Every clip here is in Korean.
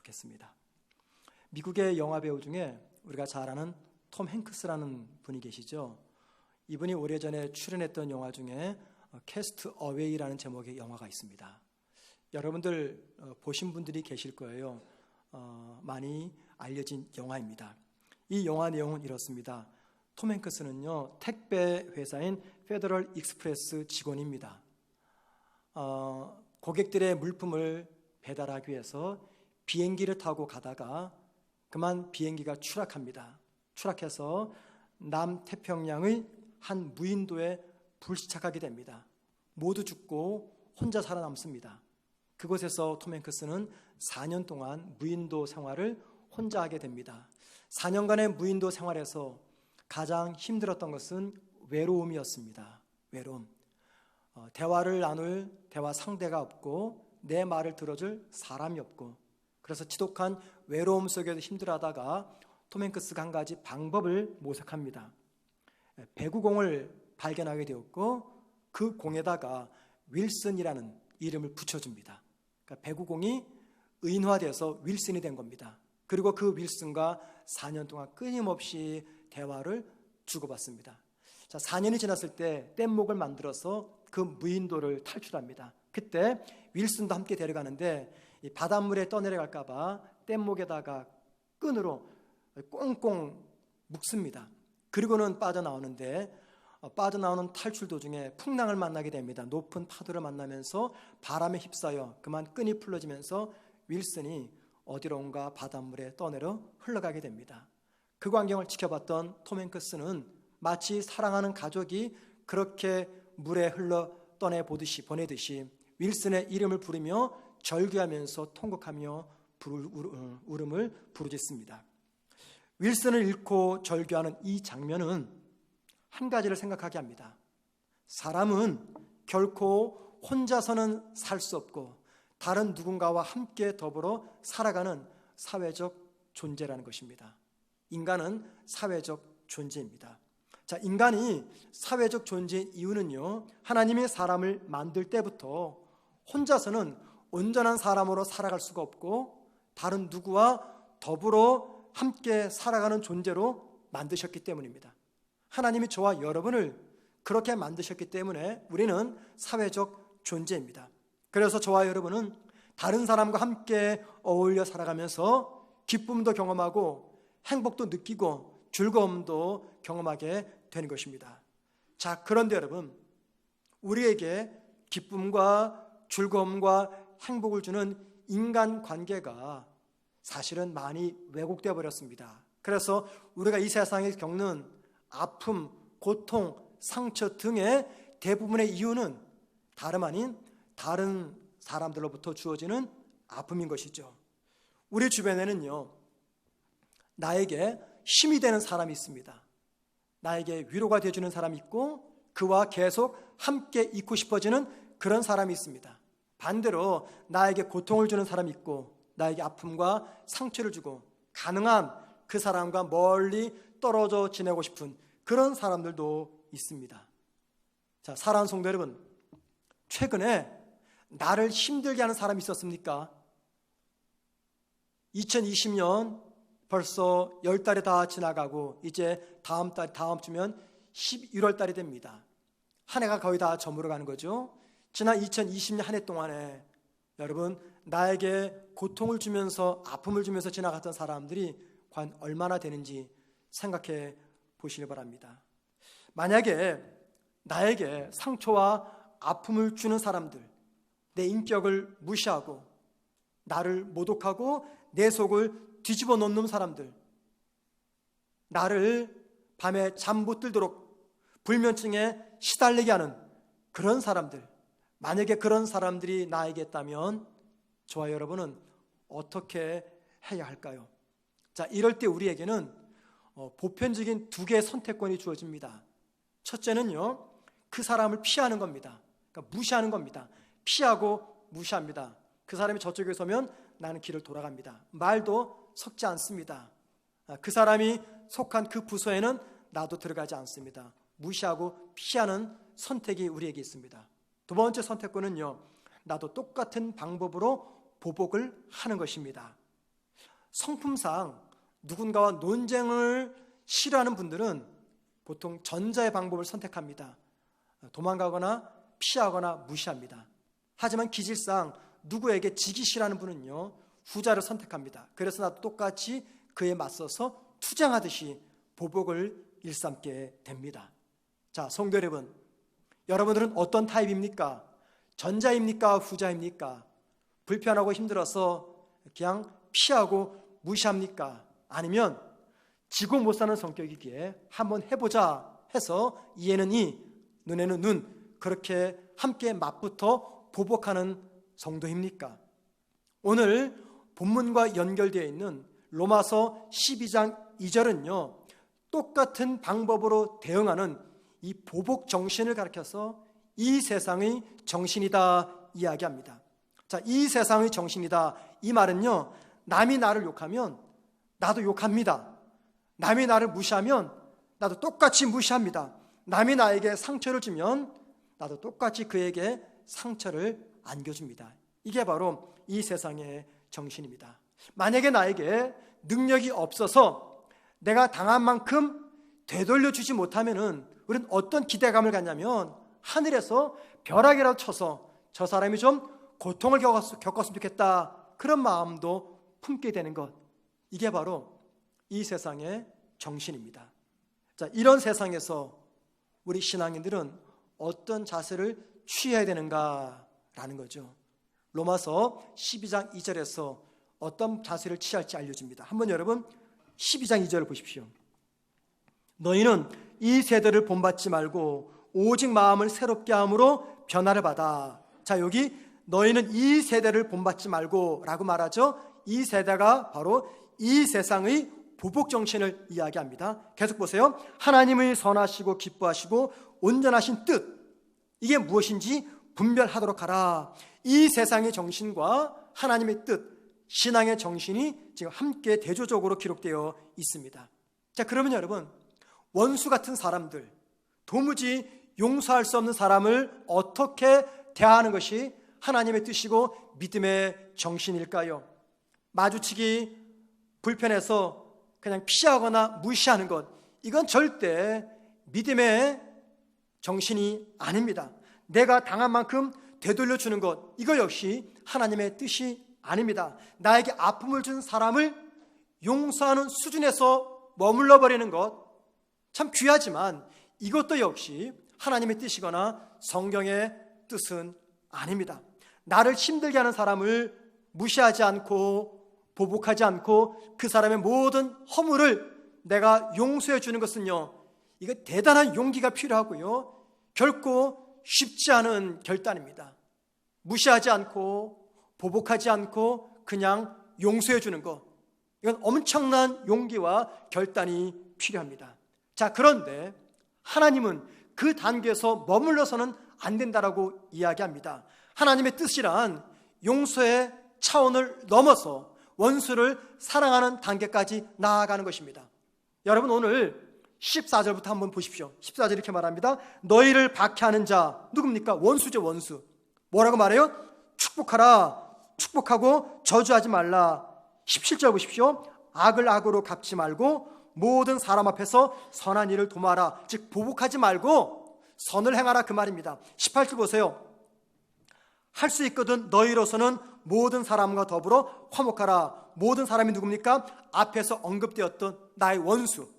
좋겠습니다. 미국의 영화 배우 중에 우리가 잘 아는 톰 행크스라는 분이 계시죠. 이분이 오래전에 출연했던 영화 중에 캐스트 어웨이라는 제목의 영화가 있습니다. 여러분들 보신 분들이 계실 거예요. 많이 알려진 영화입니다. 이 영화 내용은 이렇습니다. 톰 행크스는요, 택배 회사인 페더럴 익스프레스 직원입니다. 고객들의 물품을 배달하기 위해서 비행기를 타고 가다가 그만 비행기가 추락합니다. 추락해서 남태평양의 한 무인도에 불시착하게 됩니다. 모두 죽고 혼자 살아남습니다. 그곳에서 톰 행크스는 4년 동안 무인도 생활을 혼자 하게 됩니다. 4년간의 무인도 생활에서 가장 힘들었던 것은 외로움이었습니다. 외로움. 대화를 나눌 대화 상대가 없고 내 말을 들어줄 사람이 없고, 그래서 지독한 외로움 속에서 힘들어하다가 톰 행크스가 한 가지 방법을 모색합니다. 배구공을 발견하게 되었고 그 공에다가 윌슨이라는 이름을 붙여줍니다. 그러니까 배구공이 의인화돼서 윌슨이 된 겁니다. 그리고 그 윌슨과 4년 동안 끊임없이 대화를 주고받습니다. 자, 4년이 지났을 때 뗏목을 만들어서 그 무인도를 탈출합니다. 그때 윌슨도 함께 데려가는데 이 바닷물에 떠내려갈까 봐 뗏목에다가 끈으로 꽁꽁 묶습니다. 그리고는 빠져나오는데 빠져나오는 탈출 도중에 풍랑을 만나게 됩니다. 높은 파도를 만나면서 바람에 휩싸여 그만 끈이 풀어지면서 윌슨이 어디론가 바닷물에 떠내려 흘러가게 됩니다. 그 광경을 지켜봤던 톰 행크스는 마치 사랑하는 가족이 그렇게 물에 흘러 보내듯이 윌슨의 이름을 부르며 절규하면서 통곡하며 울음을 부르짖습니다. 윌슨을 잃고 절규하는 이 장면은 한 가지를 생각하게 합니다. 사람은 결코 혼자서는 살 수 없고 다른 누군가와 함께 더불어 살아가는 사회적 존재라는 것입니다. 인간은 사회적 존재입니다. 자, 인간이 사회적 존재의 이유는요, 하나님이 사람을 만들 때부터 혼자서는 온전한 사람으로 살아갈 수가 없고 다른 누구와 더불어 함께 살아가는 존재로 만드셨기 때문입니다. 하나님이 저와 여러분을 그렇게 만드셨기 때문에 우리는 사회적 존재입니다. 그래서 저와 여러분은 다른 사람과 함께 어울려 살아가면서 기쁨도 경험하고 행복도 느끼고 즐거움도 경험하게 되는 것입니다. 자, 그런데 여러분, 우리에게 기쁨과 즐거움과 행복을 주는 인간관계가 사실은 많이 왜곡되어 버렸습니다. 그래서 우리가 이 세상에 겪는 아픔, 고통, 상처 등의 대부분의 이유는 다름 아닌 다른 사람들로부터 주어지는 아픔인 것이죠. 우리 주변에는요, 나에게 힘이 되는 사람이 있습니다. 나에게 위로가 되어주는 사람이 있고 그와 계속 함께 있고 싶어지는 그런 사람이 있습니다. 반대로 나에게 고통을 주는 사람이 있고 나에게 아픔과 상처를 주고 가능한 그 사람과 멀리 떨어져 지내고 싶은 그런 사람들도 있습니다. 자, 사랑하는 성도 여러분, 최근에 나를 힘들게 하는 사람이 있었습니까? 2020년 벌써 10달이 다 지나가고 이제 다음 주면 11월 달이 됩니다. 한 해가 거의 다 저물어 가는 거죠. 지난 2020년 한 해 동안에 여러분, 나에게 고통을 주면서 아픔을 주면서 지나갔던 사람들이 과연 얼마나 되는지 생각해 보시기 바랍니다. 만약에 나에게 상처와 아픔을 주는 사람들, 내 인격을 무시하고 나를 모독하고 내 속을 뒤집어 놓는 사람들, 나를 밤에 잠 못 들도록 불면증에 시달리게 하는 그런 사람들, 만약에 그런 사람들이 나에게 있다면 저와 여러분은 어떻게 해야 할까요? 자, 이럴 때 우리에게는 보편적인 두 개의 선택권이 주어집니다. 첫째는요, 그 사람을 피하는 겁니다. 그러니까 무시하는 겁니다. 피하고 무시합니다. 그 사람이 저쪽에 서면 나는 길을 돌아갑니다. 말도 섞지 않습니다. 그 사람이 속한 그 부서에는 나도 들어가지 않습니다. 무시하고 피하는 선택이 우리에게 있습니다. 두 번째 선택권은요, 나도 똑같은 방법으로 보복을 하는 것입니다. 성품상 누군가와 논쟁을 싫어하는 분들은 보통 전자의 방법을 선택합니다. 도망가거나 피하거나 무시합니다. 하지만 기질상 누구에게 지기 싫어하는 분은요, 후자를 선택합니다. 그래서 나도 똑같이 그에 맞서서 투쟁하듯이 보복을 일삼게 됩니다. 자, 성도 여러분, 여러분들은 어떤 타입입니까? 전자입니까? 후자입니까? 불편하고 힘들어서 그냥 피하고 무시합니까? 아니면 지고 못 사는 성격이기에 한번 해보자 해서 이에는 이, 눈에는 눈, 그렇게 함께 맞붙어 보복하는 성도입니까? 오늘 본문과 연결되어 있는 로마서 12장 2절은요, 똑같은 방법으로 대응하는 이 보복 정신을 가리켜서 이 세상의 정신이다 이야기합니다. 자, 이 세상의 정신이다, 이 말은요, 남이 나를 욕하면 나도 욕합니다. 남이 나를 무시하면 나도 똑같이 무시합니다. 남이 나에게 상처를 주면 나도 똑같이 그에게 상처를 안겨줍니다. 이게 바로 이 세상의 정신입니다. 만약에 나에게 능력이 없어서 내가 당한 만큼 되돌려주지 못하면은 우리는 어떤 기대감을 갖냐면 하늘에서 벼락이라도 쳐서 저 사람이 좀 고통을 겪었으면 좋겠다, 그런 마음도 품게 되는 것, 이게 바로 이 세상의 정신입니다. 자, 이런 세상에서 우리 신앙인들은 어떤 자세를 취해야 되는가라는 거죠. 로마서 12장 2절에서 어떤 자세를 취할지 알려줍니다. 한번 여러분 12장 2절을 보십시오. 너희는 이 세대를 본받지 말고 오직 마음을 새롭게 함으로 변화를 받아. 자, 여기 너희는 이 세대를 본받지 말고 라고 말하죠. 이 세대가 바로 이 세상의 보복 정신을 이야기합니다. 계속 보세요. 하나님의 선하시고 기뻐하시고 온전하신 뜻, 이게 무엇인지 분별하도록 하라. 이 세상의 정신과 하나님의 뜻, 신앙의 정신이 지금 함께 대조적으로 기록되어 있습니다. 자, 그러면 여러분, 원수 같은 사람들, 도무지 용서할 수 없는 사람을 어떻게 대하는 것이 하나님의 뜻이고 믿음의 정신일까요? 마주치기 불편해서 그냥 피하거나 무시하는 것, 이건 절대 믿음의 정신이 아닙니다. 내가 당한 만큼 되돌려 주는 것, 이거 역시 하나님의 뜻이 아닙니다. 나에게 아픔을 준 사람을 용서하는 수준에서 머물러 버리는 것, 참 귀하지만 이것도 역시 하나님의 뜻이거나 성경의 뜻은 아닙니다. 나를 힘들게 하는 사람을 무시하지 않고 보복하지 않고 그 사람의 모든 허물을 내가 용서해 주는 것은요, 이거 대단한 용기가 필요하고요, 결코 쉽지 않은 결단입니다. 무시하지 않고 보복하지 않고 그냥 용서해 주는 것, 이건 엄청난 용기와 결단이 필요합니다. 자, 그런데 하나님은 그 단계에서 머물러서는 안 된다라고 이야기합니다. 하나님의 뜻이란 용서의 차원을 넘어서 원수를 사랑하는 단계까지 나아가는 것입니다. 여러분, 오늘 14절부터 한번 보십시오. 14절 이렇게 말합니다. 너희를 박해하는 자, 누굽니까? 원수죠, 원수. 뭐라고 말해요? 축복하라, 축복하고 저주하지 말라. 17절 보십시오. 악을 악으로 갚지 말고 모든 사람 앞에서 선한 일을 도모하라. 즉 보복하지 말고 선을 행하라, 그 말입니다. 18절 보세요. 할 수 있거든 너희로서는 모든 사람과 더불어 화목하라. 모든 사람이 누굽니까? 앞에서 언급되었던 나의 원수,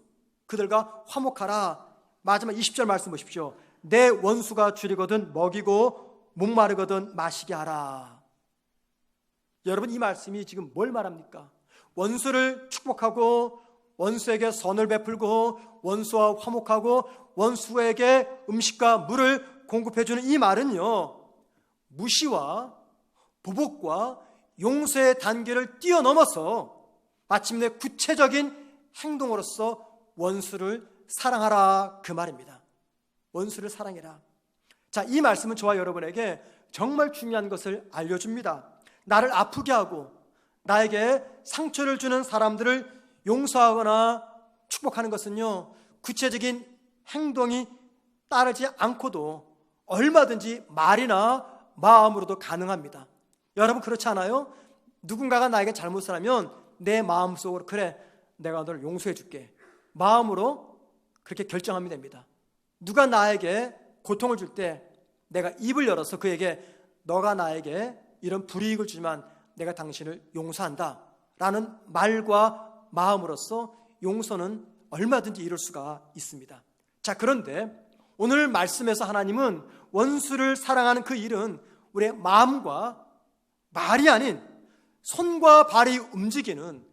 그들과 화목하라. 마지막 20절 말씀 보십시오. 내 원수가 줄이거든 먹이고 목마르거든 마시게 하라. 여러분, 이 말씀이 지금 뭘 말합니까? 원수를 축복하고 원수에게 선을 베풀고 원수와 화목하고 원수에게 음식과 물을 공급해주는 이 말은요, 무시와 보복과 용서의 단계를 뛰어넘어서 마침내 구체적인 행동으로서 원수를 사랑하라, 그 말입니다. 원수를 사랑해라. 자, 이 말씀은 저와 여러분에게 정말 중요한 것을 알려줍니다. 나를 아프게 하고 나에게 상처를 주는 사람들을 용서하거나 축복하는 것은요, 구체적인 행동이 따르지 않고도 얼마든지 말이나 마음으로도 가능합니다. 여러분, 그렇지 않아요? 누군가가 나에게 잘못을 하면 내 마음속으로 그래 내가 너를 용서해 줄게 마음으로 그렇게 결정하면 됩니다. 누가 나에게 고통을 줄 때 내가 입을 열어서 그에게 너가 나에게 이런 불이익을 주지만 내가 당신을 용서한다 라는 말과 마음으로써 용서는 얼마든지 이룰 수가 있습니다. 자, 그런데 오늘 말씀에서 하나님은 원수를 사랑하는 그 일은 우리의 마음과 말이 아닌 손과 발이 움직이는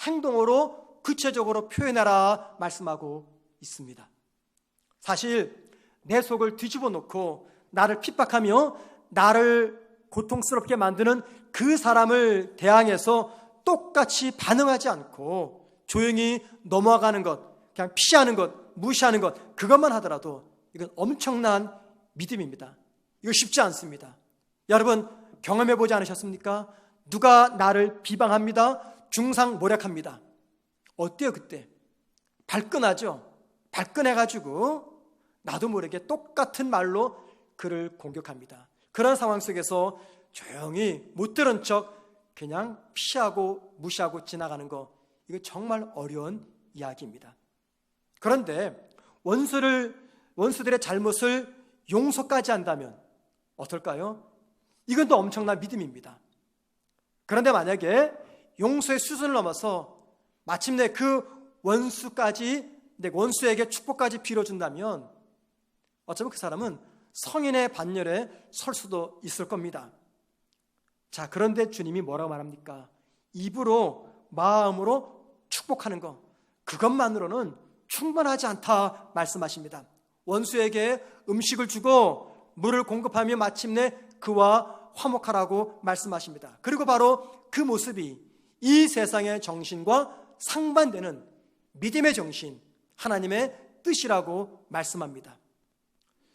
행동으로 구체적으로 표현하라 말씀하고 있습니다. 사실 내 속을 뒤집어 놓고 나를 핍박하며 나를 고통스럽게 만드는 그 사람을 대항해서 똑같이 반응하지 않고 조용히 넘어가는 것, 그냥 피하는 것, 무시하는 것, 그것만 하더라도 이건 엄청난 믿음입니다. 이거 쉽지 않습니다. 여러분 경험해 보지 않으셨습니까? 누가 나를 비방합니다. 중상모략합니다. 어때요 그때? 발끈하죠. 발끈해가지고 나도 모르게 똑같은 말로 그를 공격합니다. 그런 상황 속에서 조용히 못 들은 척 그냥 피하고 무시하고 지나가는 거, 이거 정말 어려운 이야기입니다. 그런데 원수들의 잘못을 용서까지 한다면 어떨까요? 이건 또 엄청난 믿음입니다. 그런데 만약에 용서의 수준을 넘어서 마침내 그 원수에게 축복까지 빌어준다면 어쩌면 그 사람은 성인의 반열에 설 수도 있을 겁니다. 자, 그런데 주님이 뭐라고 말합니까? 입으로 마음으로 축복하는 것, 그것만으로는 충분하지 않다 말씀하십니다. 원수에게 음식을 주고 물을 공급하며 마침내 그와 화목하라고 말씀하십니다. 그리고 바로 그 모습이 이 세상의 정신과 상반되는 믿음의 정신, 하나님의 뜻이라고 말씀합니다.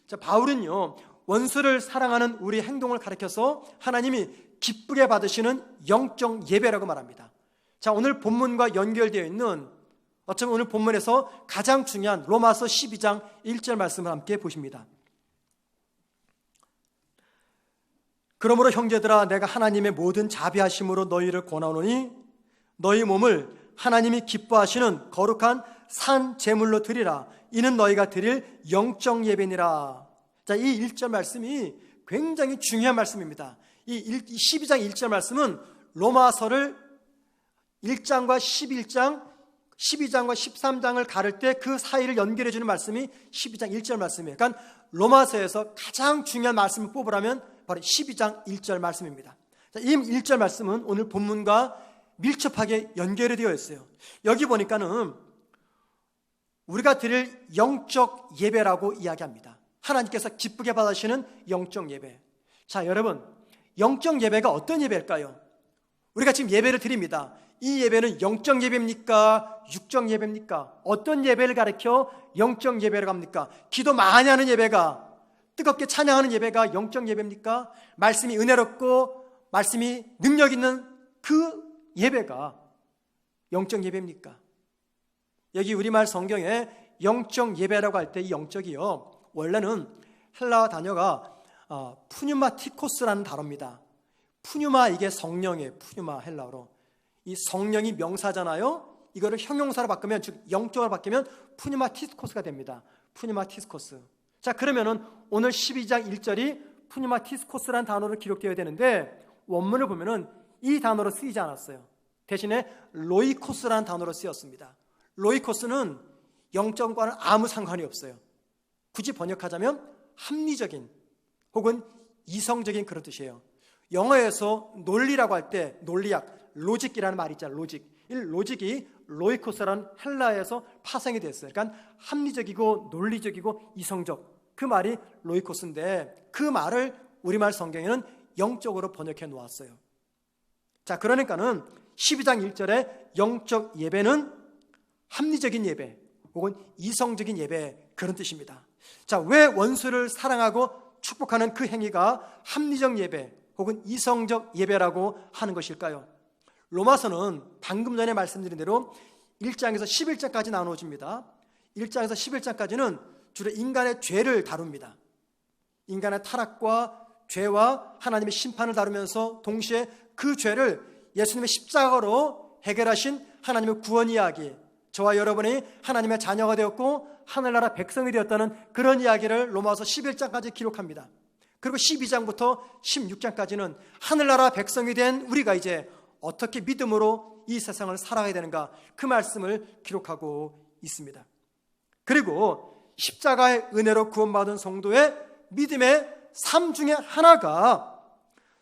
자, 바울은요, 원수를 사랑하는 우리 행동을 가리켜서 하나님이 기쁘게 받으시는 영적 예배라고 말합니다. 자, 오늘 본문과 연결되어 있는, 어쩌면 오늘 본문에서 가장 중요한 로마서 12장 1절 말씀을 함께 보십니다. 그러므로 형제들아, 내가 하나님의 모든 자비하심으로 너희를 권하노니 너희 몸을 하나님이 기뻐하시는 거룩한 산 제물로 드리라. 이는 너희가 드릴 영적 예배니라. 자, 이 1절 말씀이 굉장히 중요한 말씀입니다. 이 12장 1절 말씀은 로마서를 1장과 12장과 13장을 가를 때 그 사이를 연결해 주는 말씀이 12장 1절 말씀이에요. 그러니까 로마서에서 가장 중요한 말씀을 뽑으라면 바로 12장 1절 말씀입니다. 자, 이 1절 말씀은 오늘 본문과 밀접하게 연결이 되어 있어요. 여기 보니까는 우리가 드릴 영적 예배라고 이야기합니다. 하나님께서 기쁘게 받으시는 영적 예배. 자, 여러분, 영적 예배가 어떤 예배일까요? 우리가 지금 예배를 드립니다. 이 예배는 영적 예배입니까? 육적 예배입니까? 어떤 예배를 가리켜 영적 예배라고 합니까? 기도 많이 하는 예배가, 뜨겁게 찬양하는 예배가 영적 예배입니까? 말씀이 은혜롭고 말씀이 능력 있는 그 예배가 영적 예배입니까? 여기 우리말 성경에 영적 예배라고 할 때 이 영적이요, 원래는 헬라 단어가 푸뉴마티코스라는 단어입니다. 푸뉴마, 이게 성령이에요. 푸뉴마, 헬라어로. 이 성령이 명사잖아요. 이거를 형용사로 바꾸면, 즉 영적으로 바뀌면 푸뉴마티스코스가 됩니다. 푸뉴마티스코스. 자, 그러면은 오늘 12장 1절이 푸뉴마티스코스라는 단어로 기록되어야 되는데 원문을 보면은 이 단어로 쓰이지 않았어요. 대신에 로이코스라는 단어로 쓰였습니다. 로이코스는 영적과는 아무 상관이 없어요. 굳이 번역하자면 합리적인 혹은 이성적인 그런 뜻이에요. 영어에서 논리라고 할 때 논리학, 로직이라는 말이 있잖아요. 로직. 이 로직이 로이코스라는 헬라에서 파생이 됐어요. 그러니까 합리적이고 논리적이고 이성적, 그 말이 로이코스인데 그 말을 우리말 성경에는 영적으로 번역해 놓았어요. 자, 그러니까는 12장 1절에 영적 예배는 합리적인 예배 혹은 이성적인 예배, 그런 뜻입니다. 자, 왜 원수를 사랑하고 축복하는 그 행위가 합리적 예배 혹은 이성적 예배라고 하는 것일까요? 로마서는 방금 전에 말씀드린 대로 1장에서 11장까지 나누어집니다. 1장에서 11장까지는 주로 인간의 죄를 다룹니다. 인간의 타락과 죄와 하나님의 심판을 다루면서 동시에 그 죄를 예수님의 십자가로 해결하신 하나님의 구원 이야기, 저와 여러분이 하나님의 자녀가 되었고 하늘나라 백성이 되었다는 그런 이야기를 로마서 11장까지 기록합니다. 그리고 12장부터 16장까지는 하늘나라 백성이 된 우리가 이제 어떻게 믿음으로 이 세상을 살아가야 되는가, 그 말씀을 기록하고 있습니다. 그리고 십자가의 은혜로 구원받은 성도의 믿음의 삶 중에 하나가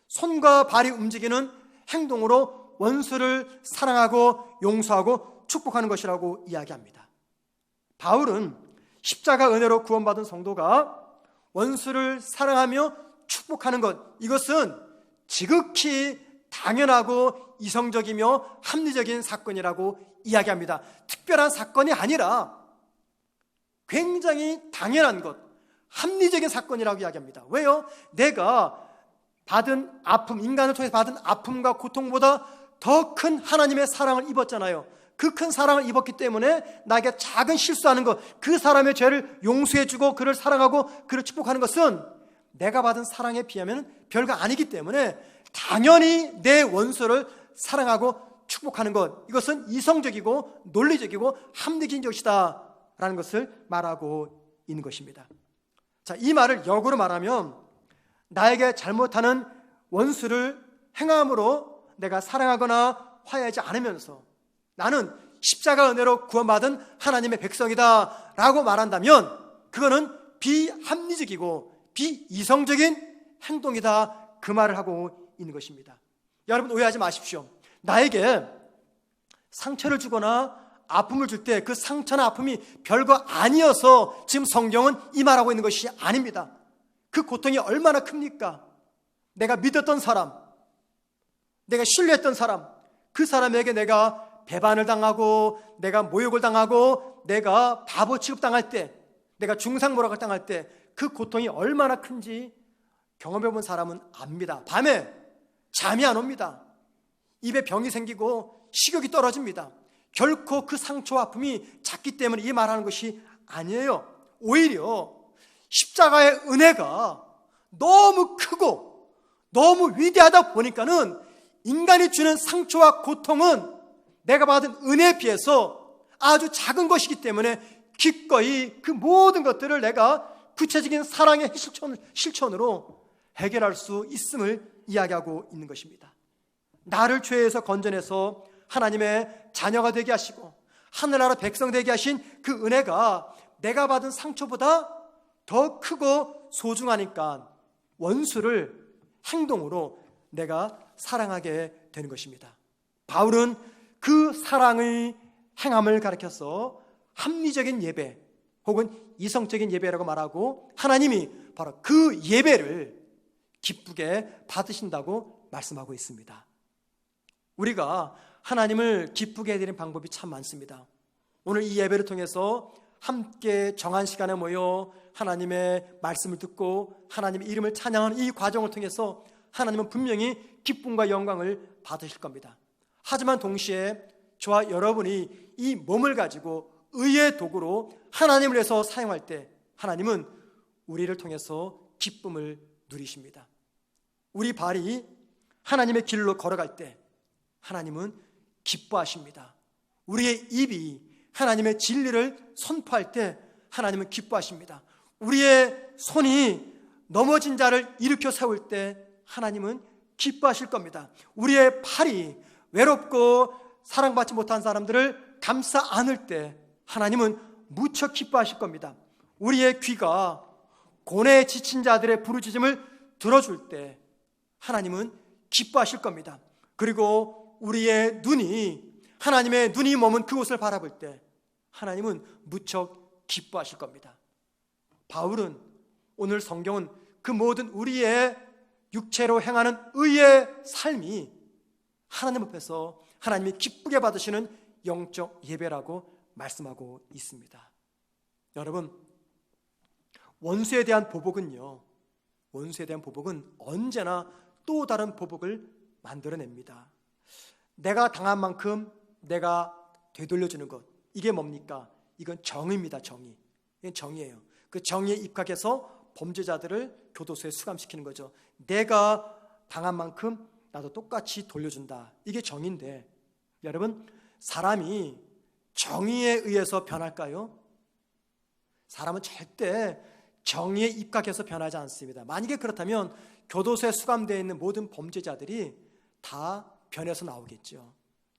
손과 발이 움직이는 행동으로 원수를 사랑하고 용서하고 축복하는 것이라고 이야기합니다. 바울은 십자가 은혜로 구원받은 성도가 원수를 사랑하며 축복하는 것, 이것은 지극히 당연하고 이성적이며 합리적인 사건이라고 이야기합니다. 특별한 사건이 아니라 굉장히 당연한 것, 합리적인 사건이라고 이야기합니다. 왜요? 내가 받은 아픔, 인간을 통해서 받은 아픔과 고통보다 더 큰 하나님의 사랑을 입었잖아요. 그 큰 사랑을 입었기 때문에 나에게 작은 실수하는 것, 그 사람의 죄를 용서해주고 그를 사랑하고 그를 축복하는 것은 내가 받은 사랑에 비하면 별거 아니기 때문에 당연히 내 원수를 사랑하고 축복하는 것, 이것은 이성적이고 논리적이고 합리적인 것이다 라는 것을 말하고 있는 것입니다. 자, 이 말을 역으로 말하면 나에게 잘못하는 원수를 행함으로 내가 사랑하거나 화해하지 않으면서 나는 십자가 은혜로 구원받은 하나님의 백성이다 라고 말한다면 그거는 비합리적이고 비이성적인 행동이다, 그 말을 하고 있는 것입니다. 여러분 오해하지 마십시오. 나에게 상처를 주거나 아픔을 줄 때 그 상처나 아픔이 별거 아니어서 지금 성경은 이 말하고 있는 것이 아닙니다. 그 고통이 얼마나 큽니까? 내가 믿었던 사람, 내가 신뢰했던 사람, 그 사람에게 내가 배반을 당하고 내가 모욕을 당하고 내가 바보 취급당할 때, 내가 중상모략을 당할 때 그 고통이 얼마나 큰지 경험해본 사람은 압니다. 밤에 잠이 안 옵니다. 입에 병이 생기고 식욕이 떨어집니다. 결코 그 상처와 아픔이 작기 때문에 이 말하는 것이 아니에요. 오히려 십자가의 은혜가 너무 크고 너무 위대하다 보니까는 인간이 주는 상처와 고통은 내가 받은 은혜에 비해서 아주 작은 것이기 때문에 기꺼이 그 모든 것들을 내가 구체적인 사랑의 실천으로 해결할 수 있음을 이야기하고 있는 것입니다. 나를 죄에서 건져내서 하나님의 자녀가 되게 하시고 하늘나라 백성 되게 하신 그 은혜가 내가 받은 상처보다 더 크고 소중하니까 원수를 행동으로 내가 사랑하게 되는 것입니다. 바울은 그 사랑의 행함을 가리켜서 합리적인 예배 혹은 이성적인 예배라고 말하고 하나님이 바로 그 예배를 기쁘게 받으신다고 말씀하고 있습니다. 우리가 하나님을 기쁘게 해드리는 방법이 참 많습니다. 오늘 이 예배를 통해서 함께 정한 시간에 모여 하나님의 말씀을 듣고 하나님의 이름을 찬양하는 이 과정을 통해서 하나님은 분명히 기쁨과 영광을 받으실 겁니다. 하지만 동시에 저와 여러분이 이 몸을 가지고 의의 도구로 하나님을 위해서 사용할 때 하나님은 우리를 통해서 기쁨을 누리십니다. 우리 발이 하나님의 길로 걸어갈 때 하나님은 기뻐하십니다. 우리의 입이 하나님의 진리를 선포할 때 하나님은 기뻐하십니다. 우리의 손이 넘어진 자를 일으켜 세울 때 하나님은 기뻐하실 겁니다. 우리의 팔이 외롭고 사랑받지 못한 사람들을 감싸 안을 때 하나님은 무척 기뻐하실 겁니다. 우리의 귀가 고뇌에 지친 자들의 부르짖음을 들어줄 때 하나님은 기뻐하실 겁니다. 그리고 우리의 눈이 하나님의 눈이 머문 그곳을 바라볼 때 하나님은 무척 기뻐하실 겁니다. 바울은 오늘 성경은 그 모든 우리의 육체로 행하는 의의 삶이 하나님 앞에서 하나님이 기쁘게 받으시는 영적 예배라고 말씀하고 있습니다. 여러분, 원수에 대한 보복은요, 원수에 대한 보복은 언제나 또 다른 보복을 만들어냅니다. 내가 당한 만큼 내가 되돌려주는 것, 이게 뭡니까? 이건 정의입니다. 정의. 이건 정의예요. 그 정의에 입각해서 범죄자들을 교도소에 수감시키는 거죠. 내가 당한 만큼 나도 똑같이 돌려준다. 이게 정의인데 여러분, 사람이 정의에 의해서 변할까요? 사람은 절대 정의에 입각해서 변하지 않습니다. 만약에 그렇다면 교도소에 수감되어 있는 모든 범죄자들이 다 변해서 나오겠죠.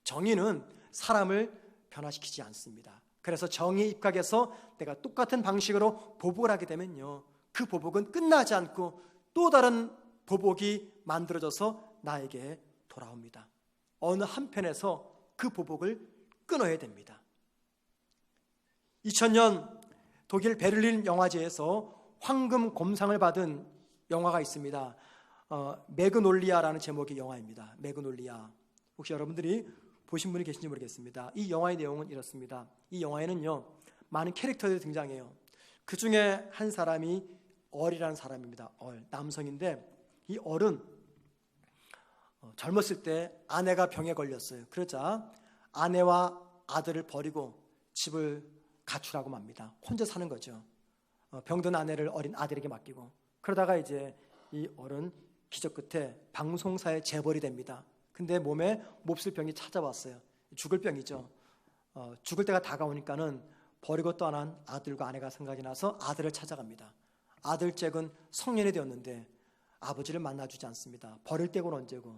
정의는 사람을 변화시키지 않습니다. 그래서 정의에 입각해서 내가 똑같은 방식으로 보복을 하게 되면요, 그 보복은 끝나지 않고 또 다른 보복이 만들어져서 나에게 돌아옵니다. 어느 한편에서 그 보복을 끊어야 됩니다. 2000년 독일 베를린 영화제에서 황금 곰상을 받은 영화가 있습니다. 매그놀리아라는 제목의 영화입니다. 매그놀리아. 혹시 여러분들이 보신 분이 계신지 모르겠습니다. 이 영화의 내용은 이렇습니다. 이 영화에는요, 많은 캐릭터들이 등장해요. 그 중에 한 사람이 얼이라는 사람입니다. 남성인데 이 얼은 젊었을 때 아내가 병에 걸렸어요. 그러자 아내와 아들을 버리고 집을 가출하고 맙니다. 혼자 사는 거죠. 병든 아내를 어린 아들에게 맡기고. 그러다가 이제 이 얼은 기적 끝에 방송사에 재벌이 됩니다. 근데 몸에 몹쓸 병이 찾아왔어요. 죽을 병이죠. 죽을 때가 다가오니까는 버리고 떠난 아들과 아내가 생각이 나서 아들을 찾아갑니다. 아들 잭은 성년이 되었는데 아버지를 만나주지 않습니다. 버릴 때고 언제고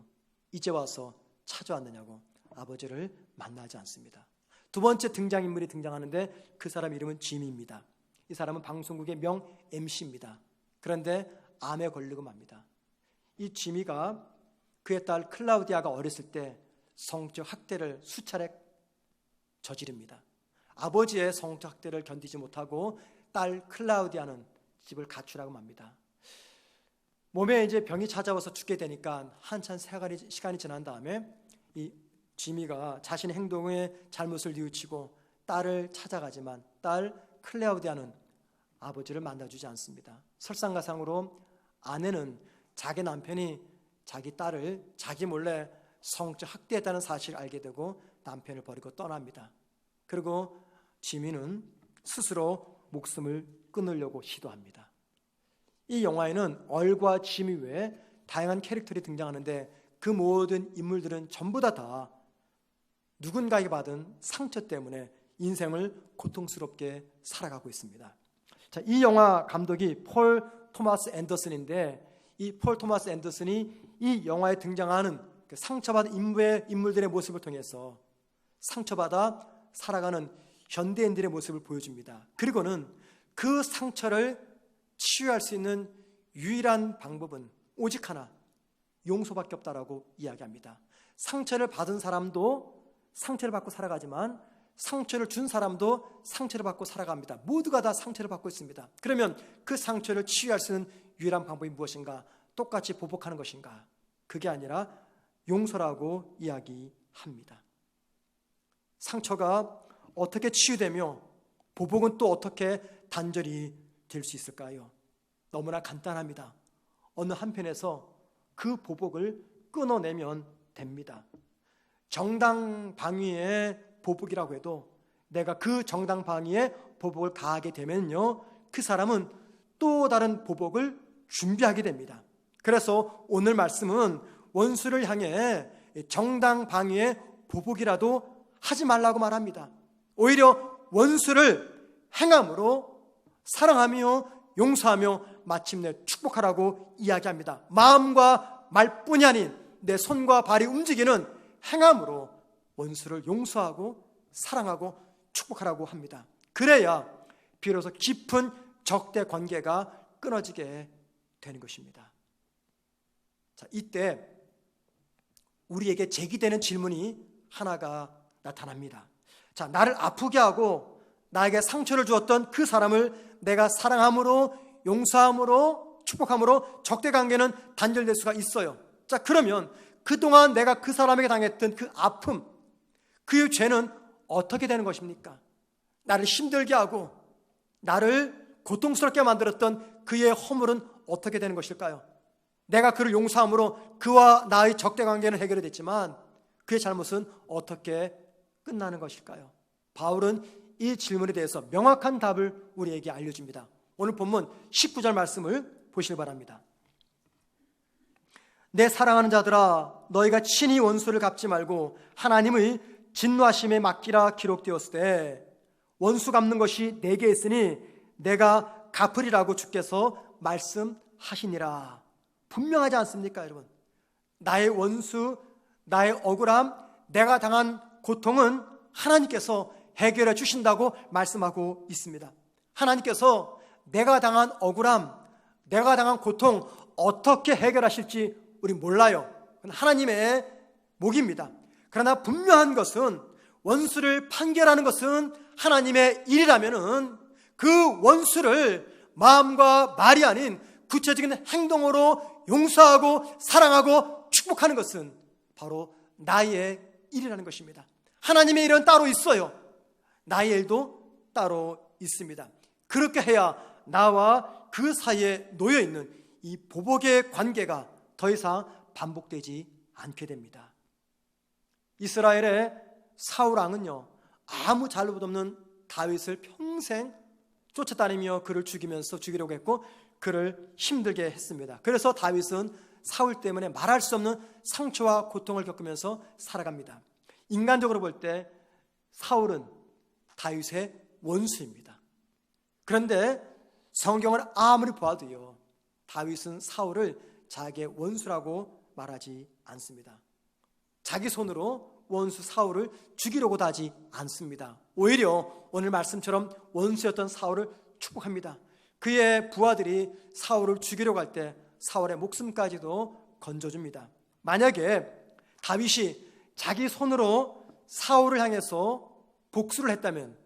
이제 와서 찾아왔느냐고 아버지를 만나지 않습니다. 두 번째 등장인물이 등장하는데 그 사람 이름은 지미입니다. 이 사람은 방송국의 명 MC입니다. 그런데 암에 걸리고 맙니다. 이 지미가 그의 딸 클라우디아가 어렸을 때 성적 학대를 수차례 저지릅니다. 아버지의 성적 학대를 견디지 못하고 딸 클라우디아는 집을 가출하고 맙니다. 몸에 이제 병이 찾아와서 죽게 되니까 한참 시간이 지난 다음에 이 지미가 자신의 행동에 잘못을 뉘우치고 딸을 찾아가지만 딸 클라우디아는 아버지를 만나주지 않습니다. 설상가상으로 아내는 자기 남편이 자기 딸을 자기 몰래 성적 학대했다는 사실을 알게 되고 남편을 버리고 떠납니다. 그리고 지미는 스스로 목숨을 끊으려고 시도합니다. 이 영화에는 얼과 지미 외에 다양한 캐릭터들이 등장하는데 그 모든 인물들은 전부 다 누군가에게 받은 상처 때문에 인생을 고통스럽게 살아가고 있습니다. 자, 이 영화 감독이 폴 토마스 앤더슨인데 이 폴 토마스 앤더슨이 이 영화에 등장하는 그 상처받은 인물들의 모습을 통해서 상처받아 살아가는 현대인들의 모습을 보여줍니다. 그리고는 그 상처를 치유할 수 있는 유일한 방법은 오직 하나, 용서밖에 없다라고 이야기합니다. 상처를 받은 사람도 상처를 받고 살아가지만 상처를 준 사람도 상처를 받고 살아갑니다. 모두가 다 상처를 받고 있습니다. 그러면 그 상처를 치유할 수 있는 유일한 방법이 무엇인가? 똑같이 보복하는 것인가? 그게 아니라 용서라고 이야기합니다. 상처가 어떻게 치유되며 보복은 또 어떻게 단절이 될 수 있을까요? 너무나 간단합니다. 어느 한편에서 그 보복을 끊어내면 됩니다. 정당방위의 보복이라고 해도 내가 그 정당방위의 보복을 가하게 되면요, 그 사람은 또 다른 보복을 준비하게 됩니다. 그래서 오늘 말씀은 원수를 향해 정당방위의 보복이라도 하지 말라고 말합니다. 오히려 원수를 행함으로 사랑하며 용서하며 마침내 축복하라고 이야기합니다. 마음과 말뿐이 아닌 내 손과 발이 움직이는 행함으로 원수를 용서하고 사랑하고 축복하라고 합니다. 그래야 비로소 깊은 적대 관계가 끊어지게 되는 것입니다. 자, 이때 우리에게 제기되는 질문이 하나가 나타납니다. 자, 나를 아프게 하고 나에게 상처를 주었던 그 사람을 내가 사랑함으로 용서함으로 축복함으로 적대 관계는 단절될 수가 있어요. 자, 그러면 그동안 내가 그 사람에게 당했던 그 아픔, 그의 죄는 어떻게 되는 것입니까? 나를 힘들게 하고 나를 고통스럽게 만들었던 그의 허물은 어떻게 되는 것일까요? 내가 그를 용서함으로 그와 나의 적대 관계는 해결이 됐지만 그의 잘못은 어떻게 끝나는 것일까요? 바울은 이 질문에 대해서 명확한 답을 우리에게 알려줍니다. 오늘 본문 19절 말씀을 보시기 바랍니다. 내 사랑하는 자들아, 너희가 친히 원수를 갚지 말고 하나님의 진노하심에 맡기라 기록되었을 때 원수 갚는 것이 내게 있으니 내가 갚으리라고 주께서 말씀하시니라. 분명하지 않습니까, 여러분? 나의 원수, 나의 억울함, 내가 당한 고통은 하나님께서 해결해 주신다고 말씀하고 있습니다. 하나님께서 내가 당한 억울함, 내가 당한 고통 어떻게 해결하실지 우리 몰라요. 그건 하나님의 몫입니다. 그러나 분명한 것은 원수를 판결하는 것은 하나님의 일이라면은 그 원수를 마음과 말이 아닌 구체적인 행동으로 용서하고 사랑하고 축복하는 것은 바로 나의 일이라는 것입니다. 하나님의 일은 따로 있어요. 나의 일도 따로 있습니다. 그렇게 해야 나와 그 사이에 놓여있는 이 보복의 관계가 더 이상 반복되지 않게 됩니다. 이스라엘의 사울 왕은요, 아무 잘못 없는 다윗을 평생 쫓아다니며 그를 죽이려고 했고 그를 힘들게 했습니다. 그래서 다윗은 사울 때문에 말할 수 없는 상처와 고통을 겪으면서 살아갑니다. 인간적으로 볼 때 사울은 다윗의 원수입니다. 그런데 성경을 아무리 보아도요, 다윗은 사울을 자기의 원수라고 말하지 않습니다. 자기 손으로 원수 사울을 죽이려고도 하지 않습니다. 오히려 오늘 말씀처럼 원수였던 사울을 축복합니다. 그의 부하들이 사울을 죽이려고 할 때 사울의 목숨까지도 건져줍니다. 만약에 다윗이 자기 손으로 사울을 향해서 복수를 했다면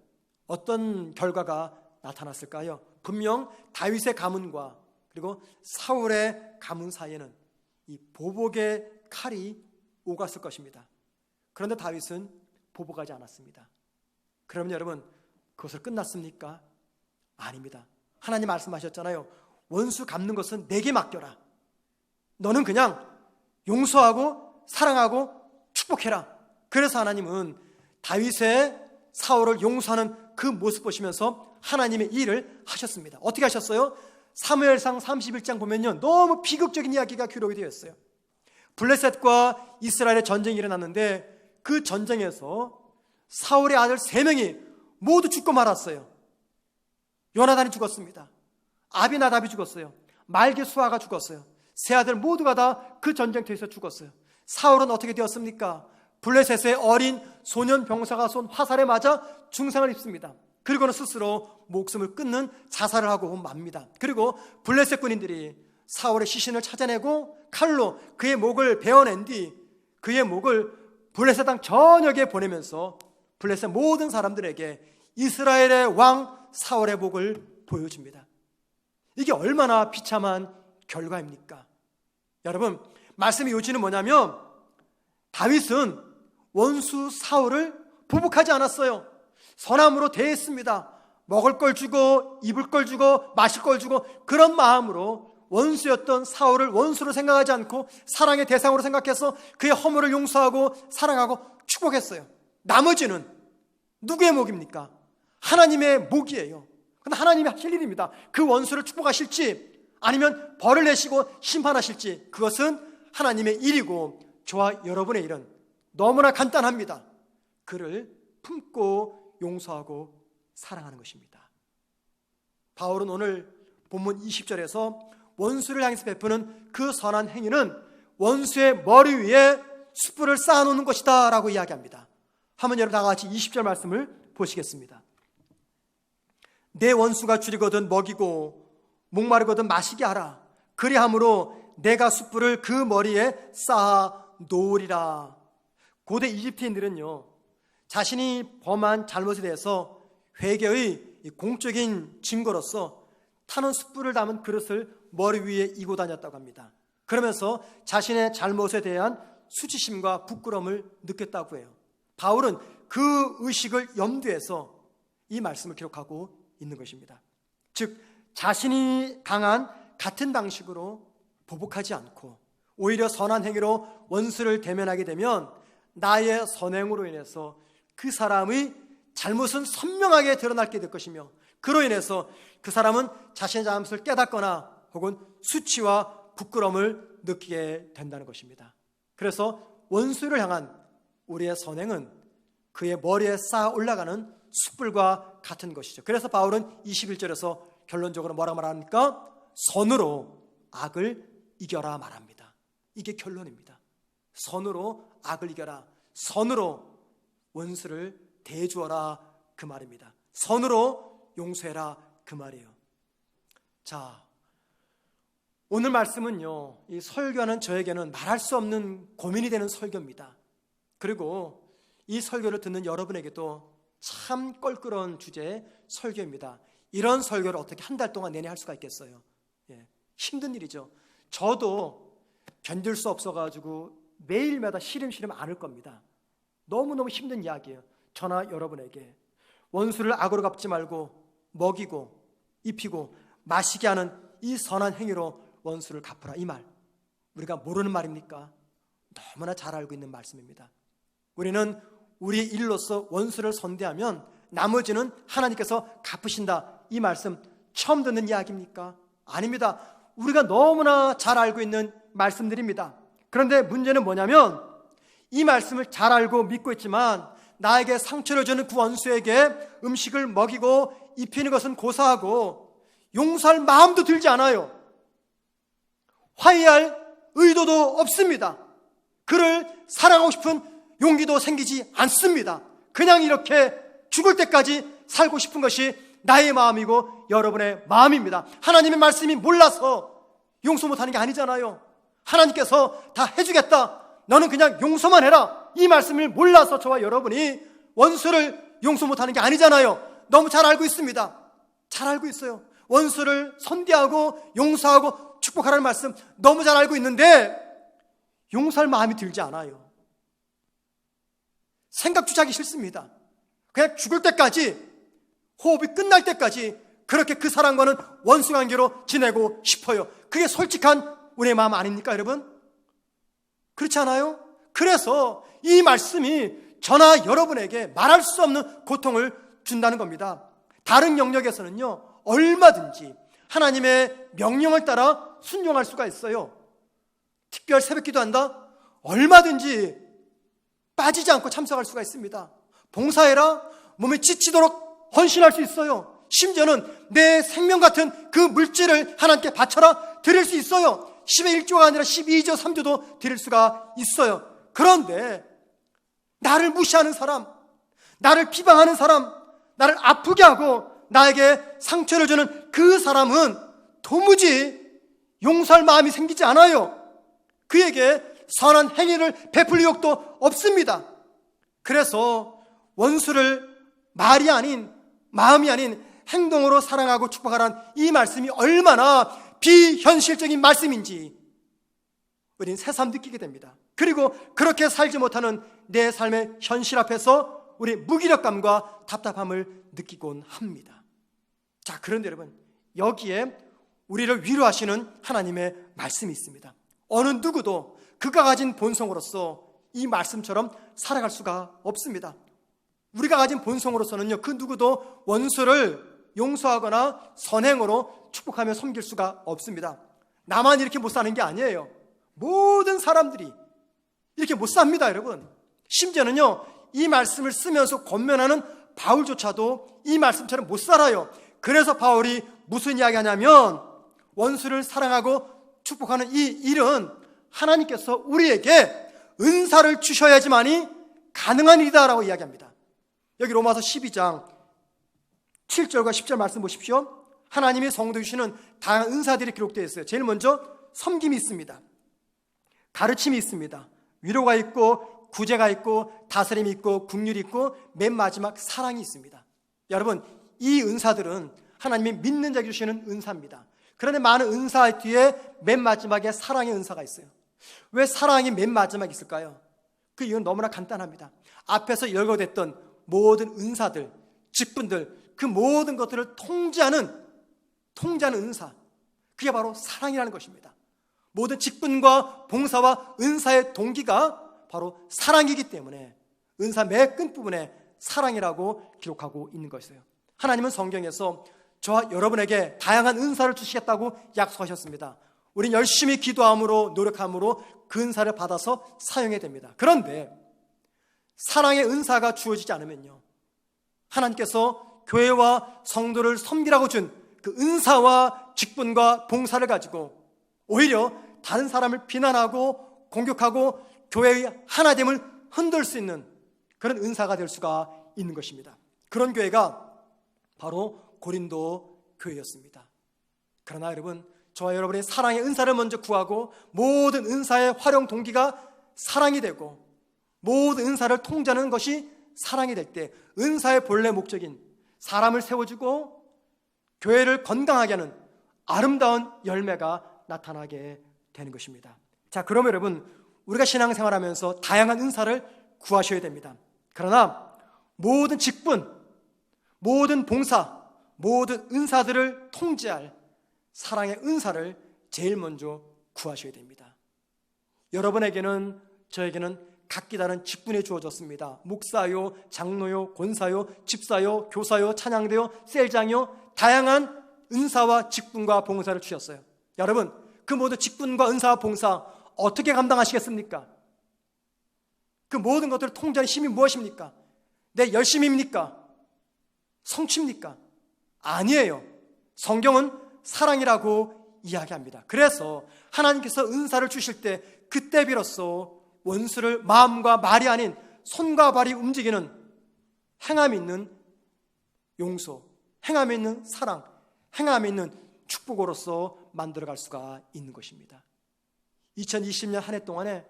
어떤 결과가 나타났을까요? 분명 다윗의 가문과 그리고 사울의 가문 사이에는 이 보복의 칼이 오갔을 것입니다. 그런데 다윗은 보복하지 않았습니다. 그러면 여러분, 그것을 끝났습니까? 아닙니다. 하나님 말씀하셨잖아요. 원수 갚는 것은 내게 맡겨라. 너는 그냥 용서하고 사랑하고 축복해라. 그래서 하나님은 다윗의 사울을 용서하는 그 모습 보시면서 하나님의 일을 하셨습니다. 어떻게 하셨어요? 사무엘상 31장 보면요, 너무 비극적인 이야기가 기록이 되어 있어요. 블레셋과 이스라엘의 전쟁이 일어났는데 그 전쟁에서 사울의 아들 3명이 모두 죽고 말았어요. 요나단이 죽었습니다. 아비나답이 죽었어요. 말기수아가 죽었어요. 세 아들 모두가 다 그 전쟁터에서 죽었어요. 사울은 어떻게 되었습니까? 블레셋의 어린 소년 병사가 쏜 화살에 맞아 중상을 입습니다. 그리고는 스스로 목숨을 끊는 자살을 하고 맙니다. 그리고 블레셋 군인들이 사울의 시신을 찾아내고 칼로 그의 목을 베어낸 뒤 그의 목을 블레셋 땅 전역에 보내면서 블레셋 모든 사람들에게 이스라엘의 왕 사울의 목을 보여줍니다. 이게 얼마나 비참한 결과입니까? 여러분, 말씀의 요지는 뭐냐면 다윗은 원수 사울을 보복하지 않았어요. 선함으로 대했습니다. 먹을 걸 주고 입을 걸 주고 마실 걸 주고 그런 마음으로 원수였던 사울을 원수로 생각하지 않고 사랑의 대상으로 생각해서 그의 허물을 용서하고 사랑하고 축복했어요. 나머지는 누구의 목입니까? 하나님의 목이에요. 그건 하나님이 하실 일입니다. 그 원수를 축복하실지 아니면 벌을 내시고 심판하실지 그것은 하나님의 일이고 저와 여러분의 일은 너무나 간단합니다. 그를 품고 용서하고 사랑하는 것입니다. 바울은 오늘 본문 20절에서 원수를 향해서 베푸는 그 선한 행위는 원수의 머리 위에 숯불을 쌓아놓는 것이다 라고 이야기합니다. 한번 여러분 다 같이 20절 말씀을 보시겠습니다. 내 원수가 줄이거든 먹이고 목마르거든 마시게 하라. 그리함으로 내가 숯불을 그 머리에 쌓아 놓으리라. 고대 이집트인들은요, 자신이 범한 잘못에 대해서 회개의 공적인 증거로서 타는 숯불을 담은 그릇을 머리 위에 이고 다녔다고 합니다. 그러면서 자신의 잘못에 대한 수치심과 부끄러움을 느꼈다고 해요. 바울은 그 의식을 염두에서 이 말씀을 기록하고 있는 것입니다. 즉 자신이 당한 같은 방식으로 보복하지 않고 오히려 선한 행위로 원수를 대면하게 되면 나의 선행으로 인해서 그 사람의 잘못은 선명하게 드러나게 될 것이며 그로 인해서 그 사람은 자신의 잘못을 깨닫거나 혹은 수치와 부끄러움을 느끼게 된다는 것입니다. 그래서 원수를 향한 우리의 선행은 그의 머리에 쌓아 올라가는 숯불과 같은 것이죠. 그래서 바울은 21절에서 결론적으로 뭐라고 말합니까? 선으로 악을 이겨라 말합니다. 이게 결론입니다. 선으로 악을 이겨라. 선으로 원수를 대주어라 그 말입니다. 선으로 용서해라 그 말이에요. 자, 오늘 말씀은요, 이 설교하는 저에게는 말할 수 없는 고민이 되는 설교입니다. 그리고 이 설교를 듣는 여러분에게도 참 껄끄러운 주제의 설교입니다. 이런 설교를 어떻게 한 달 동안 내내 할 수가 있겠어요? 힘든 일이죠. 저도 견딜 수 없어가지고 매일마다 시름시름 앓을 겁니다. 너무너무 힘든 이야기예요. 저나 여러분에게 원수를 악으로 갚지 말고 먹이고 입히고 마시게 하는 이 선한 행위로 원수를 갚으라, 이 말 우리가 모르는 말입니까? 너무나 잘 알고 있는 말씀입니다. 우리는 우리 일로서 원수를 선대하면 나머지는 하나님께서 갚으신다, 이 말씀 처음 듣는 이야기입니까? 아닙니다. 우리가 너무나 잘 알고 있는 말씀들입니다. 그런데 문제는 뭐냐면 이 말씀을 잘 알고 믿고 있지만 나에게 상처를 주는 그 원수에게 음식을 먹이고 입히는 것은 고사하고 용서할 마음도 들지 않아요. 화해할 의도도 없습니다. 그를 사랑하고 싶은 용기도 생기지 않습니다. 그냥 이렇게 죽을 때까지 살고 싶은 것이 나의 마음이고 여러분의 마음입니다. 하나님의 말씀이 몰라서 용서 못하는 게 아니잖아요. 하나님께서 다 해주겠다, 너는 그냥 용서만 해라, 이 말씀을 몰라서 저와 여러분이 원수를 용서 못하는 게 아니잖아요. 너무 잘 알고 있습니다. 잘 알고 있어요. 원수를 선대하고 용서하고 축복하라는 말씀 너무 잘 알고 있는데 용서할 마음이 들지 않아요. 생각조차 하기 싫습니다. 그냥 죽을 때까지, 호흡이 끝날 때까지 그렇게 그 사람과는 원수관계로 지내고 싶어요. 그게 솔직한 우리의 마음 아닙니까, 여러분? 그렇지 않아요? 그래서 이 말씀이 저나 여러분에게 말할 수 없는 고통을 준다는 겁니다. 다른 영역에서는요, 얼마든지 하나님의 명령을 따라 순종할 수가 있어요. 특별 새벽기도 한다? 얼마든지 빠지지 않고 참석할 수가 있습니다. 봉사해라? 몸이 지치도록 헌신할 수 있어요. 심지어는 내 생명 같은 그 물질을 하나님께 바쳐라 드릴 수 있어요. 10의 1조가 아니라 12조 3조도 드릴 수가 있어요. 그런데 나를 무시하는 사람, 나를 비방하는 사람, 나를 아프게 하고 나에게 상처를 주는 그 사람은 도무지 용서할 마음이 생기지 않아요. 그에게 선한 행위를 베풀 의욕도 없습니다. 그래서 원수를 말이 아닌, 마음이 아닌 행동으로 사랑하고 축복하라는 이 말씀이 얼마나 비현실적인 말씀인지 우리는 새삼 느끼게 됩니다. 그리고 그렇게 살지 못하는 내 삶의 현실 앞에서 우리 무기력감과 답답함을 느끼곤 합니다. 자, 그런데 여러분, 여기에 우리를 위로하시는 하나님의 말씀이 있습니다. 어느 누구도 그가 가진 본성으로서 이 말씀처럼 살아갈 수가 없습니다. 우리가 가진 본성으로서는요, 그 누구도 원수를 용서하거나 선행으로 축복하며 섬길 수가 없습니다. 나만 이렇게 못 사는 게 아니에요. 모든 사람들이 이렇게 못 삽니다, 여러분. 심지어는요, 이 말씀을 쓰면서 권면하는 바울조차도 이 말씀처럼 못 살아요. 그래서 바울이 무슨 이야기 하냐면, 원수를 사랑하고 축복하는 이 일은 하나님께서 우리에게 은사를 주셔야지만이 가능한 일이다라고 이야기합니다. 여기 로마서 12장 7절과 10절 말씀 보십시오. 하나님의 성도 주시는 다양한 은사들이 기록되어 있어요. 제일 먼저 섬김이 있습니다. 가르침이 있습니다. 위로가 있고 구제가 있고 다스림이 있고 긍휼이 있고 맨 마지막 사랑이 있습니다. 여러분, 이 은사들은 하나님이 믿는 자에게 주시는 은사입니다. 그런데 많은 은사 뒤에 맨 마지막에 사랑의 은사가 있어요. 왜 사랑이 맨 마지막에 있을까요? 그 이유는 너무나 간단합니다. 앞에서 열거됐던 모든 은사들, 직분들, 그 모든 것들을 통제하는 은사, 그게 바로 사랑이라는 것입니다. 모든 직분과 봉사와 은사의 동기가 바로 사랑이기 때문에 은사 매 끝부분에 사랑이라고 기록하고 있는 것이에요. 하나님은 성경에서 저와 여러분에게 다양한 은사를 주시겠다고 약속하셨습니다. 우린 열심히 기도함으로 노력함으로 그 은사를 받아서 사용해야 됩니다. 그런데 사랑의 은사가 주어지지 않으면요, 하나님께서 교회와 성도를 섬기라고 준 그 은사와 직분과 봉사를 가지고 오히려 다른 사람을 비난하고 공격하고 교회의 하나됨을 흔들 수 있는 그런 은사가 될 수가 있는 것입니다. 그런 교회가 바로 고린도 교회였습니다. 그러나 여러분, 저와 여러분의 사랑의 은사를 먼저 구하고 모든 은사의 활용 동기가 사랑이 되고 모든 은사를 통제하는 것이 사랑이 될 때 은사의 본래 목적인 사람을 세워주고 교회를 건강하게 하는 아름다운 열매가 나타나게 되는 것입니다. 자, 그럼 여러분, 우리가 신앙생활하면서 다양한 은사를 구하셔야 됩니다. 그러나 모든 직분, 모든 봉사, 모든 은사들을 통제할 사랑의 은사를 제일 먼저 구하셔야 됩니다. 여러분에게는, 저에게는 각기 다른 직분이 주어졌습니다. 목사요, 장로요, 권사요, 집사요, 교사요, 찬양대요, 셀장요, 다양한 은사와 직분과 봉사를 주셨어요. 여러분, 그 모든 직분과 은사와 봉사 어떻게 감당하시겠습니까? 그 모든 것들을 통제하는 힘이 무엇입니까? 내 열심입니까? 성취입니까? 아니에요. 성경은 사랑이라고 이야기합니다. 그래서 하나님께서 은사를 주실 때 그때 비로소 원수를 마음과 말이 아닌 손과 발이 움직이는 행함이 있는 용서, 행함이 있는 사랑, 행함이 있는 축복으로서 만들어갈 수가 있는 것입니다. 2020년 한 해 동안에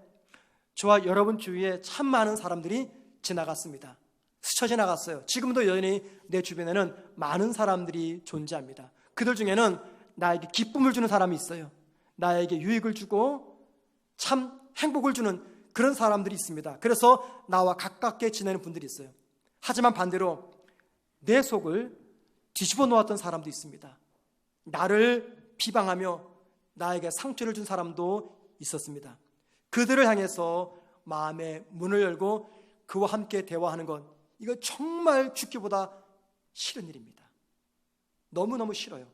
저와 여러분 주위에 참 많은 사람들이 지나갔습니다. 스쳐 지나갔어요. 지금도 여전히 내 주변에는 많은 사람들이 존재합니다. 그들 중에는 나에게 기쁨을 주는 사람이 있어요. 나에게 유익을 주고 참 행복을 주는 그런 사람들이 있습니다. 그래서 나와 가깝게 지내는 분들이 있어요. 하지만 반대로 내 속을 뒤집어 놓았던 사람도 있습니다. 나를 비방하며 나에게 상처를 준 사람도 있었습니다. 그들을 향해서 마음의 문을 열고 그와 함께 대화하는 것, 이거 정말 죽기보다 싫은 일입니다. 너무너무 싫어요.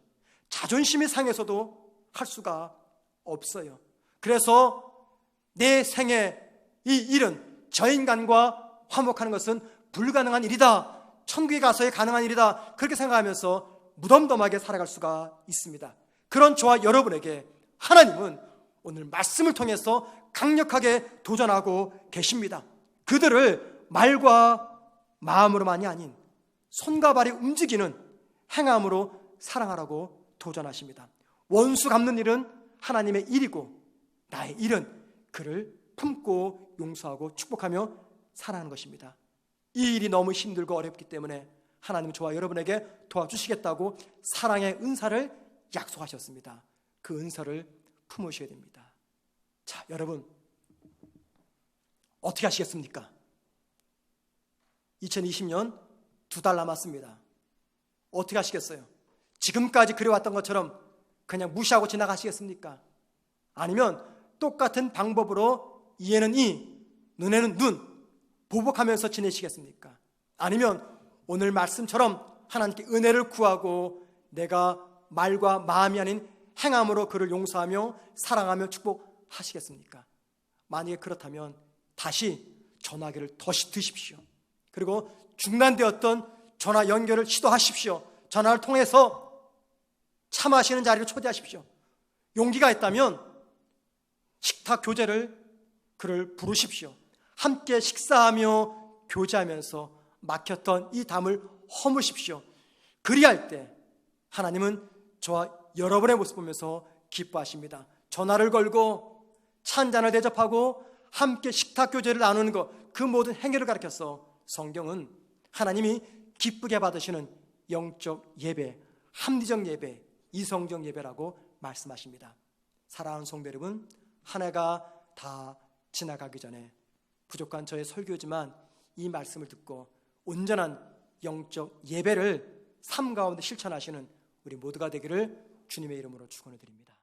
자존심이 상해서도 할 수가 없어요. 그래서 내 생에 이 일은 저 인간과 화목하는 것은 불가능한 일이다, 천국에 가서야 가능한 일이다, 그렇게 생각하면서 무덤덤하게 살아갈 수가 있습니다. 그런 저와 여러분에게 하나님은 오늘 말씀을 통해서 강력하게 도전하고 계십니다. 그들을 말과 마음으로만이 아닌 손과 발이 움직이는 행함으로 사랑하라고 도전하십니다. 원수 갚는 일은 하나님의 일이고 나의 일은 그를 품고 용서하고 축복하며 사랑하는 것입니다. 이 일이 너무 힘들고 어렵기 때문에 하나님은 저와 여러분에게 도와주시겠다고 사랑의 은사를 약속하셨습니다. 그 은사를 품으셔야 됩니다. 자, 여러분, 어떻게 하시겠습니까? 2020년 2달 남았습니다. 어떻게 하시겠어요? 지금까지 그래왔던 것처럼 그냥 무시하고 지나가시겠습니까? 아니면 똑같은 방법으로 이에는 이, 눈에는 눈, 보복하면서 지내시겠습니까? 아니면 오늘 말씀처럼 하나님께 은혜를 구하고 내가 말과 마음이 아닌 행함으로 그를 용서하며 사랑하며 축복하시겠습니까? 만약에 그렇다면 다시 전화기를 다시 드십시오. 그리고 중단되었던 전화 연결을 시도하십시오. 전화를 통해서 차 마시는 자리를 초대하십시오. 용기가 있다면 식탁 교제를 그를 부르십시오. 함께 식사하며 교제하면서 막혔던 이 담을 허무십시오. 그리할 때 하나님은 저와 여러분의 모습 보면서 기뻐하십니다. 전화를 걸고 차 한 잔을 대접하고 함께 식탁 교제를 나누는 것, 그 모든 행위를 가르쳐서 성경은 하나님이 기쁘게 받으시는 영적 예배, 합리적 예배, 이성적 예배라고 말씀하십니다. 사랑하는 성도 여러분, 한 해가 다 지나가기 전에 부족한 저의 설교지만 이 말씀을 듣고 온전한 영적 예배를 삶 가운데 실천하시는 우리 모두가 되기를 주님의 이름으로 축원해 드립니다.